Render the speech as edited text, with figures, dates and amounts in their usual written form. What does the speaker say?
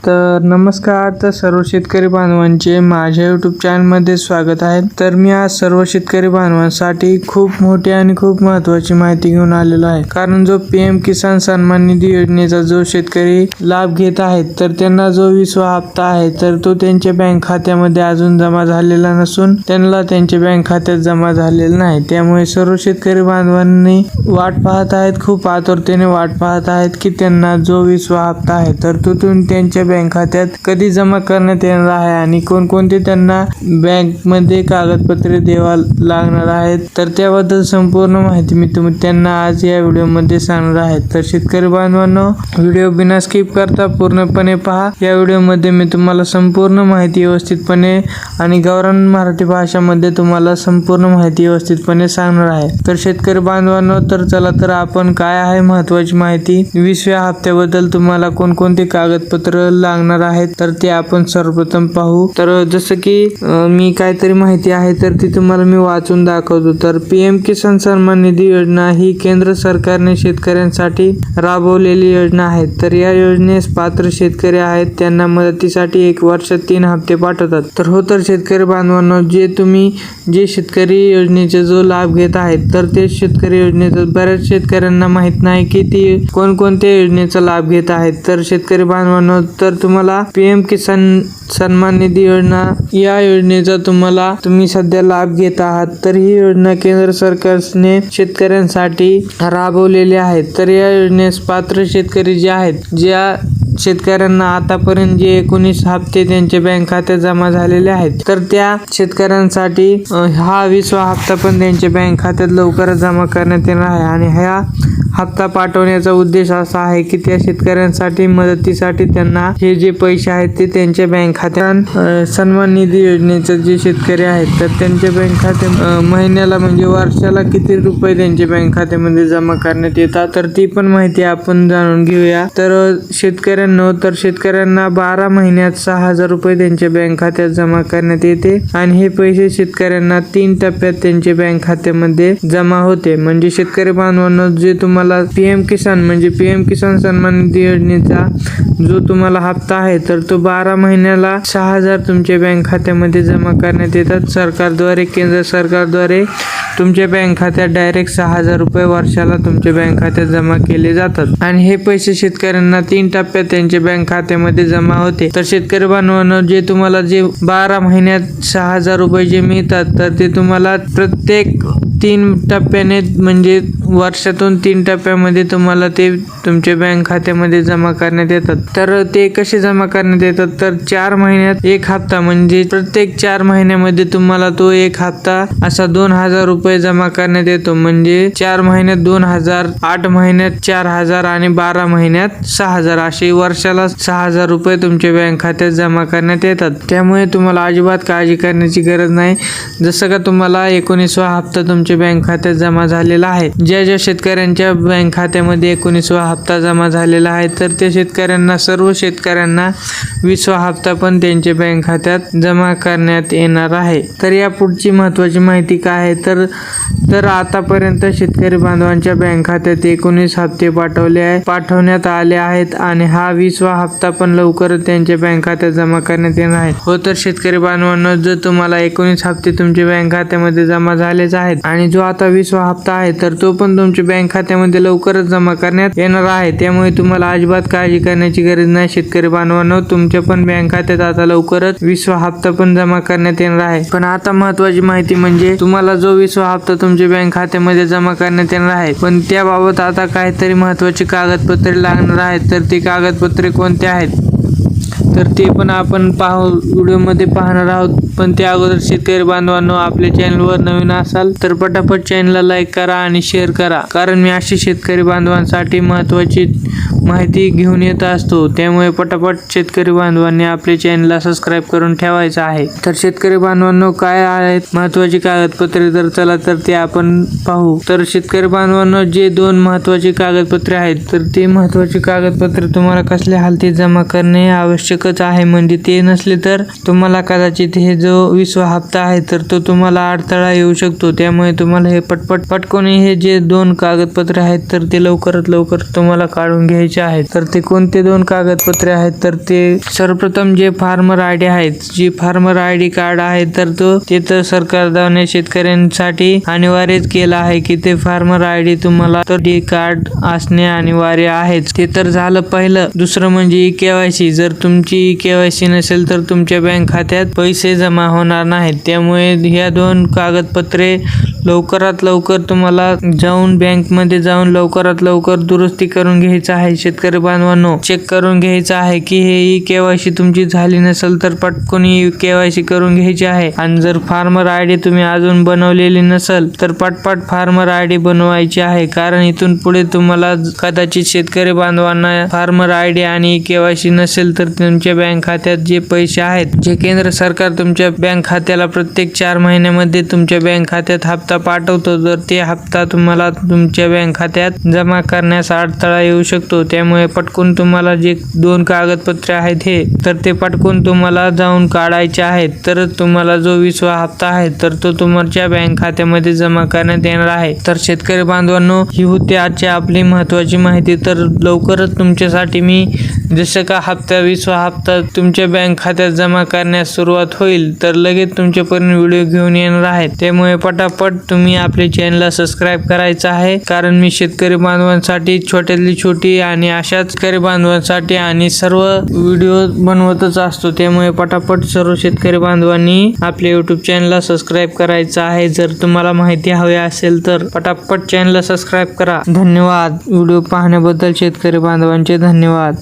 तर नमस्कार. तर सर्व शेतकरी बांधवांचे माझ्या यूट्यूब चॅनलमध्ये स्वागत आहे. तर मी आज सर्व शेतकरी बांधवांसाठी खूप मोठी आणि खूप महत्त्वाची माहिती घेऊन आलेलो आहे. कारण जो PM किसान सन्मान निधी योजनेचा जो शेतकरी लाभ घेत आहेत तर त्यांना जो 20वा हप्ता आहे तर तो त्यांच्या बँक खात्यामध्ये अजून जमा झालेला नसून त्यांना त्यांच्या बँक खात्यात जमा झालेला नाही. त्यामुळे सर्व शेतकरी बांधवांनी वाट पाहत आहेत, खूप आतुरतेने वाट पाहत आहेत की त्यांना जो 20वा हप्ता आहे तर तो त्यांच्या बँक खात्यात कधी जमा करण्यात येणार आहे आणि कोणकोणते त्यांना बँक मध्ये कागदपत्रे द्यावा लागणार आहेत. तर त्याबद्दल संपूर्ण माहिती मी त्यांना आज या व्हिडिओ मध्ये सांगणार आहे. तर शेतकरी बांधवांनो, व्हिडिओ बिना स्किप करता पूर्णपणे पहा. या व्हिडिओ मध्ये मी तुम्हाला संपूर्ण माहिती व्यवस्थितपणे आणि गावरान मराठी भाषामध्ये तुम्हाला संपूर्ण माहिती व्यवस्थितपणे सांगणार आहे. तर शेतकरी बांधवांनो, तर चला तर आपण काय आहे महत्त्वाची माहिती 20व्या हप्त्याबद्दल तुम्हाला कोणकोणते कागदपत्र लागणार आहेत तर ते आपण सर्वप्रथम पाहू. तर जसं की मी काहीतरी माहिती आहे तर ती तुम्हाला मी वाचून दाखवतो. तर PM किसान सन्मान निधी योजना ही केंद्र सरकारने शेतकऱ्यांसाठी राबवलेली योजना आहे. तर या योजनेस पात्र शेतकरी आहेत त्यांना मदतीसाठी 1 वर्षात 3 हप्ते पाठवतात. तर हो, तर शेतकरी बांधवांनो, जे शेतकरी योजनेचा जो लाभ घेत आहेत तर ते शेतकरी योजनेचा बऱ्याच शेतकऱ्यांना माहित नाही की ती कोणकोणत्या योजनेचा लाभ घेत आहेत. तर शेतकरी बांधवांनो, तर तुम्हाला PM किसान सन्मान निधी योजना या योजनेचा तुम्ही सध्या लाभ घेत आहात. तर ही योजना केंद्र सरकारने शेतकऱ्यांसाठी राबवलेली आहे. तर या योजनेस पात्र शेतकरी जे आहेत, ज्या शेतकऱ्यांना आतापर्यंत जे 19 हप्ते त्यांच्या बँक खात्यात जमा झालेले आहेत तर त्या शेतकऱ्यांसाठी हा 20वा हप्ता पण त्यांच्या बँक खात्यात लवकरच जमा करण्यात येणार आहे. आणि हा हप्ता पाठवण्याचा उद्देश असा आहे की त्या शेतकऱ्यांसाठी मदतीसाठी त्यांना हे जे पैसे आहेत ते त्यांच्या बँक खात्यात सन्मान निधी योजनेचे जे शेतकरी आहेत तर त्यांच्या बँक खात्यात महिन्याला म्हणजे वर्षाला किती रुपये त्यांच्या बँक खात्यामध्ये जमा करण्यात येतात तर ती पण माहिती आपण जाणून घेऊया. तर शेतकऱ्यांना 12 महिन्यात 6,000 रुपये त्यांच्या बँक खात्यात जमा करण्यात येते आणि हे पैसे शेतकऱ्यांना 3 टप्प्यात त्यांच्या बँक खात्यामध्ये जमा होते. म्हणजे शेतकरी बांधवांनो, जे तुम्हाला PM किसान सन्मान निधी योजनेचा जो तुम्हाला हप्ता आहे तर तो 12 महिन्याला 6,000 तुमच्या बँक खात्यामध्ये जमा करण्यात येतात. केंद्र सरकारद्वारे तुमच्या बँक खात्यात डायरेक्ट 6,000 रुपये वर्षाला तुमच्या बँक खात्यात जमा केले जातात आणि हे पैसे शेतकऱ्यांना 3 टप्प्यात त्यांच्या बँक खात्यामध्ये जमा होते. तर शेतकरी बांधवांनो, जे तुम्हाला 12 महिन्यात 6,000 रुपये जे मिळतात तर ते तुम्हाला प्रत्येक 3 टप्प्याने म्हणजे वर्षातून 3 टप्प्यामध्ये तुम्हाला ते तुमच्या बँक खात्यामध्ये जमा करण्यात येतात. तर ते कसे जमा करण्यात येतात तर 4 महिन्यात 1 हप्ता म्हणजे प्रत्येक 4 महिन्यामध्ये तुम्हाला तो 1 हप्ता असा 2,000 रुपये जमा करण्यात येतो. म्हणजे 4 महिन्यात 2,000, 8 महिन्यात 4,000 आणि 12 महिन्यात 6,000 असे वर्षाला 6,000 रुपये तुमच्या बँक खात्यात जमा करण्यात येतात. त्यामुळे तुम्हाला अजिबात काळजी करण्याची गरज नाही. जसं का तुम्हाला 19वा हप्ता तुमच्या बँक खात्यात जमा झालेला आहे, ज्या शेतकऱ्यांच्या बँक खात्यामध्ये 19वा हप्ता जमा झालेला आहे तर त्या सर्व शेतकऱ्यांना 20वा हप्ता पण त्यांच्या बँक खात्यात जमा करण्यात येणार आहे. तर या पुढची महत्त्वाची माहिती काय आहे तर आतापर्यंत शेतकरी बांधवांच्या बँक खात्यात 19 हप्ते पाठवण्यात आले आहेत आणि हा 20वा हप्ता पण लवकरच त्यांच्या बँक खात्यात जमा करण्यात येणार आहे. हो, तर शेतकरी बांधवांनो, जर तुम्हाला 19 हप्ते तुमच्या बँक खात्यामध्ये जमा झालेच आहेत आणि जो आता 20वा हप्ता आहे तर तो पण तुमच्या बँक खात्यामध्ये लवकरच जमा करण्यात येणार आहे. त्यामुळे तुम्हाला अजिबात काळजी करण्याची गरज नाही. शेतकरी बांधवांनो, तुमच्या पण बँक खात्यात आता लवकरच 20वा हप्ता पण जमा करण्यात येणार आहे. पण आता महत्त्वाची माहिती म्हणजे तुम्हाला जो 20वा हप्ता तुमच्या बँक खात्यामध्ये जमा करण्यात येणार आहे पण त्याबाबत आता काहीतरी महत्त्वाची कागदपत्रे लागणार आहेत. तर ती कागदपत्रे कोणती आहेत तर ते पण आपण व्हिडिओमध्ये पाहणार आहोत. पण त्या अगोदर शेतकरी बांधवांनो, आपल्या चॅनलवर नवीन असाल तर पटापट चॅनलला लाईक करा आणि शेअर करा. कारण मी अशी शेतकरी बांधवांसाठी महत्त्वाची माहिती घेऊन येत असतो. त्यामुळे पटापट शेतकरी बांधवांनी आपल्या चॅनलला सबस्क्राईब करून ठेवायचं आहे. तर शेतकरी बांधवांनो, काय आहेत महत्त्वाची कागदपत्रे तर चला तर ते आपण पाहू. तर शेतकरी बांधवांनो, जे 2 महत्त्वाची कागदपत्रे आहेत तर ते महत्त्वाची कागदपत्रे तुम्हाला कसल्या हालतीत जमा करणे आवश्यकच आहे. म्हणजे ते नसले तर तुम्हाला कदाचित हे जो 20वा हप्ता आहे तर तो तुम्हाला अडथळा येऊ शकतो. त्यामुळे तुम्हाला हे पटकन हे जे 2 कागदपत्रे आहेत तर ते लवकरात लवकर तुम्हाला काढून घ्यायचे आहेत. तर ते कोणते 2 कागदपत्रे आहेत तर ते सर्वप्रथम जे फार्मर आयडी आहेत, जी फार्मर आयडी कार्ड आहे तर ते तर सरकारने शेतकऱ्यांसाठी अनिवार्यच केला आहे की ते फार्मर आयडी तुम्हाला तर डी कार्ड असणे अनिवार्य आहे. ते तर झालं पहिलं. दुसरं म्हणजे KYC. जर तुमची KYC नसेल तर तुमच्या बँक खात्यात पैसे जमा होणार नाहीत. त्यामुळे ह्या 2 कागदपत्रे लवकरात लवकर तुम्हाला जाऊन बँकमध्ये जाऊन लवकरात लवकर दुरुस्ती करून घ्यायचं आहे. शेतकरी बांधवांनो, चेक करून घ्यायचं आहे की हे KYC तुमची झाली नसेल तर पटकन KYC करून घ्यायची आहे. आणि जर फार्मर आयडी तुम्ही अजून बनवलेली नसेल तर पटपट फार्मर आयडी बनवायची आहे. कारण इथून पुढे तुम्हाला कदाचित शेतकरी बांधवांना फार्मर आयडी आणि KYC नसेल तर तुमच्या बँक खात्यात जे पैसे आहेत, जे केंद्र सरकार तुमच्या बँक खात्याला प्रत्येक 4 महिन्यामध्ये तुमच्या बँक खात्यात हप्ता पाठवतो, तर ते हप्ता तुम्हाला तुमच्या बँक खात्यात जमा करण्यास अडथळा येऊ शकतो. त्यामुळे पटकन तुम्हाला जे 2 कागदपत्रे आहेत हे तर ते पटकन तुम्हाला जाऊन काढायचे आहेत. तर तुम्हाला जो 20वा हप्ता आहे तर तो तुमच्या बँक खात्यामध्ये जमा करण्यात येणार आहे. तर शेतकरी बांधवांनो, ही होती आजची आपली महत्त्वाची माहिती. तर लवकरच तुमच्यासाठी मी जसं का 20वा हप्ता तुमच्या बँक खात्यात जमा करण्यास सुरुवात होईल तर लगेच तुमच्यापर्यंत व्हिडिओ घेऊन येणार आहेत. त्यामुळे पटापट तुम्ही आपले चॅनलला सबस्क्राईब करायचं आहे. कारण मी शेतकरी बांधवांसाठी छोट्यातली छोटी आणि अशाच शेतकरी बांधवांसाठी आणि सर्व व्हिडिओ बनवतच असतो. त्यामुळे पटापट सर्व शेतकरी बांधवांनी आपल्या YouTube चॅनलला सबस्क्राईब करायचं आहे. जर तुम्हाला माहिती हवी असेल तर पटापट चॅनलला सबस्क्राईब करा. धन्यवाद. व्हिडिओ पाहण्याबद्दल शेतकरी बांधवांचे धन्यवाद.